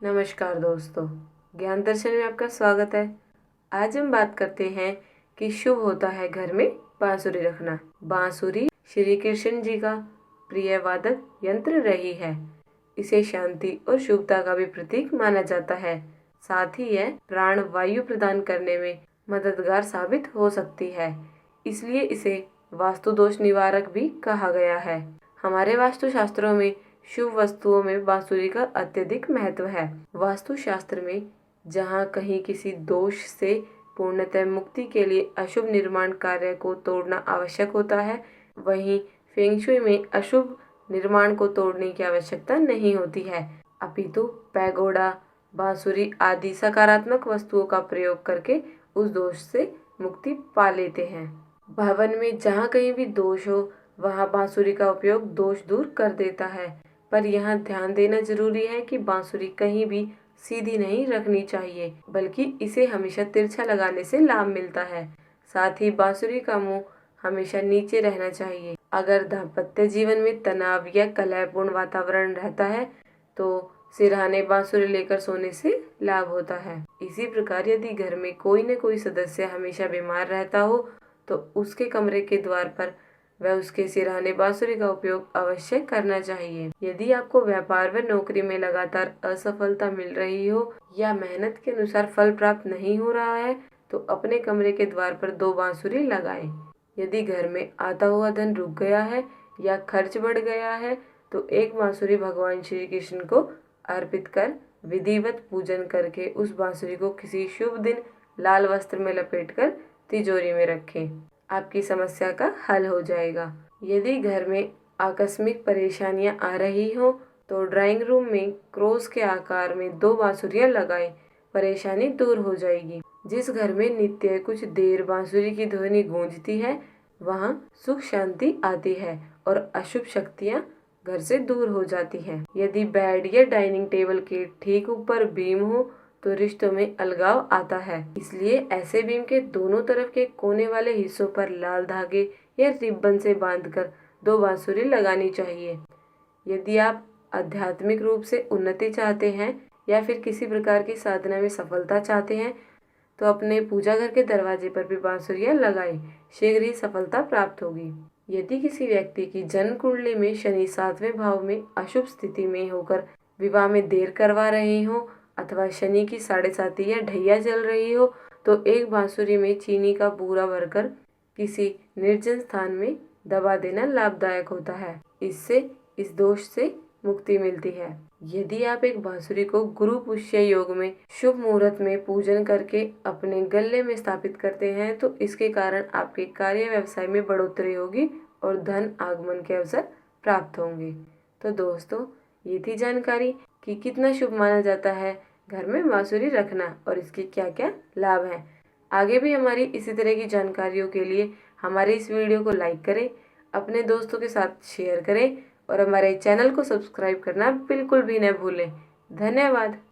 नमस्कार दोस्तों, ज्ञान दर्शन में आपका स्वागत है। आज हम बात करते हैं कि शुभ होता है घर में बांसुरी रखना। बांसुरी श्री कृष्ण जी का प्रिय वादक यंत्र रही है। इसे शांति और शुभता का भी प्रतीक माना जाता है। साथ ही यह प्राण वायु प्रदान करने में मददगार साबित हो सकती है, इसलिए इसे वास्तु दोष निवारक भी कहा गया है। हमारे वास्तु शास्त्रों में शुभ वस्तुओं में बांसुरी का अत्यधिक महत्व है। वास्तु शास्त्र में जहाँ कहीं किसी दोष से पूर्णतः मुक्ति के लिए अशुभ निर्माण कार्य को तोड़ना आवश्यक होता है, वहीं फेंग शुई में अशुभ निर्माण को तोड़ने की आवश्यकता नहीं होती है, अपितु पैगोडा, बांसुरी आदि सकारात्मक वस्तुओं का प्रयोग करके उस दोष से मुक्ति पा लेते हैं। भवन में जहाँ कहीं भी दोष हो वहाँ बांसुरी का उपयोग दोष दूर कर देता है, पर यहाँ ध्यान देना जरूरी है कि बांसुरी कहीं भी सीधी नहीं रखनी चाहिए, बल्कि इसे हमेशा तिरछा लगाने से लाभ मिलता है। साथ ही बांसुरी का मुंह हमेशा नीचे रहना चाहिए। अगर दाम्पत्य जीवन में तनाव या कलहपूर्ण वातावरण रहता है तो सिरहाने बांसुरी लेकर सोने से लाभ होता है। इसी प्रकार यदि घर में कोई न कोई सदस्य हमेशा बीमार रहता हो तो उसके कमरे के द्वार पर वह उसके सिरहाने बांसुरी का उपयोग अवश्य करना चाहिए। यदि आपको व्यापार व नौकरी में लगातार असफलता मिल रही हो या मेहनत के अनुसार फल प्राप्त नहीं हो रहा है तो अपने कमरे के द्वार पर 2 बांसुरी लगाएं। यदि घर में आता हुआ धन रुक गया है या खर्च बढ़ गया है तो एक बांसुरी भगवान श्री कृष्ण को अर्पित कर विधिवत पूजन करके उस बांसुरी को किसी शुभ दिन लाल वस्त्र में लपेटकर तिजोरी में रखें। आपकी समस्या का हल हो जाएगा। यदि घर में आकस्मिक परेशानियां आ रही हो तो ड्राइंग रूम में क्रॉस के आकार में 2 बांसुरियां लगाएं, परेशानी दूर हो जाएगी। जिस घर में नित्य कुछ देर बांसुरी की ध्वनि गूंजती है वहां सुख शांति आती है और अशुभ शक्तियां घर से दूर हो जाती हैं। यदि बेड या डाइनिंग टेबल के ठीक ऊपर बीम हो तो रिश्तों में अलगाव आता है, इसलिए ऐसे बीम के दोनों तरफ के कोने वाले हिस्सों पर लाल धागे या रिबन से बांधकर 2 बांसुरी लगानी चाहिए। यदि आप आध्यात्मिक रूप से उन्नति चाहते हैं या फिर किसी प्रकार की साधना में सफलता चाहते हैं तो अपने पूजा घर के दरवाजे पर भी बांसुरियां लगाएं, शीघ्र ही सफलता प्राप्त होगी। यदि किसी व्यक्ति की जन्म कुंडली में शनि 7वें भाव में अशुभ स्थिति में होकर विवाह में देर करवा रहे हो अथवा शनि की 7.5 या ढैया चल रही हो तो एक बांसुरी में चीनी का बूरा भरकर किसी निर्जन स्थान में दबा देना लाभदायक होता है। इससे इस दोष से मुक्ति मिलती है। यदि आप एक बांसुरी को गुरु पुष्य योग में शुभ मुहूर्त में पूजन करके अपने गले में स्थापित करते हैं तो इसके कारण आपके कार्य व्यवसाय में बढ़ोतरी होगी और धन आगमन के अवसर प्राप्त होंगे। तो दोस्तों, ये थी जानकारी कि कितना शुभ माना जाता है घर में बांसुरी रखना और इसके क्या क्या लाभ हैं। आगे भी हमारी इसी तरह की जानकारियों के लिए हमारे इस वीडियो को लाइक करें, अपने दोस्तों के साथ शेयर करें और हमारे चैनल को सब्सक्राइब करना बिल्कुल भी न भूलें। धन्यवाद।